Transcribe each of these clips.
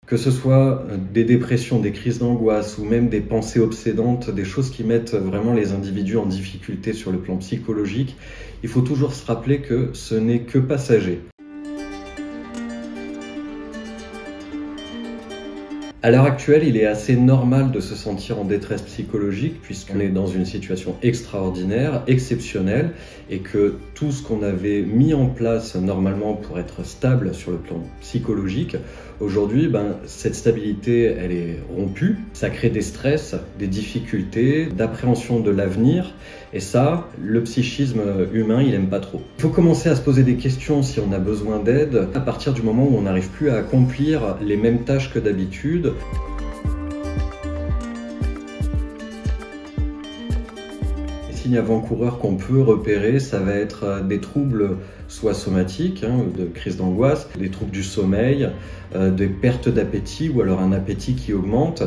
Que ce soit des dépressions, des crises d'angoisse ou même des pensées obsédantes, des choses qui mettent vraiment les individus en difficulté sur le plan psychologique, il faut toujours se rappeler que ce n'est que passager. À l'heure actuelle, il est assez normal de se sentir en détresse psychologique puisqu'on est dans une situation extraordinaire, exceptionnelle et que tout ce qu'on avait mis en place normalement pour être stable sur le plan psychologique, aujourd'hui, cette stabilité, elle est rompue. Ça crée des stress, des difficultés, d'appréhension de l'avenir et ça, le psychisme humain, il n'aime pas trop. Il faut commencer à se poser des questions si on a besoin d'aide à partir du moment où on n'arrive plus à accomplir les mêmes tâches que d'habitude. Les signes avant-coureurs qu'on peut repérer, ça va être des troubles soit somatiques, de crise d'angoisse, des troubles du sommeil, des pertes d'appétit ou alors un appétit qui augmente,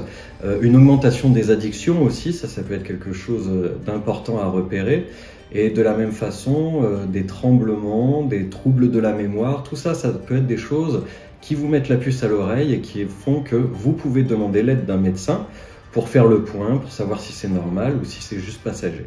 une augmentation des addictions aussi, ça peut être quelque chose d'important à repérer. Et de la même façon, des tremblements, des troubles de la mémoire, tout ça, ça peut être des choses qui vous mettent la puce à l'oreille et qui font que vous pouvez demander l'aide d'un médecin pour faire le point, pour savoir si c'est normal ou si c'est juste passager.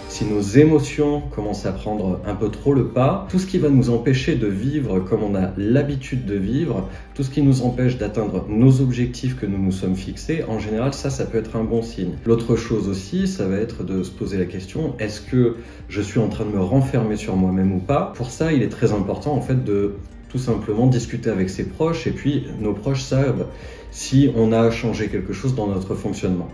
Si nos émotions commencent à prendre un peu trop le pas, tout ce qui va nous empêcher de vivre comme on a l'habitude de vivre, tout ce qui nous empêche d'atteindre nos objectifs que nous nous sommes fixés, en général, ça peut être un bon signe. L'autre chose aussi, ça va être de se poser la question, est-ce que je suis en train de me renfermer sur moi-même ou pas? Pour ça, il est très important en fait de tout simplement discuter avec ses proches et puis nos proches savent si on a changé quelque chose dans notre fonctionnement.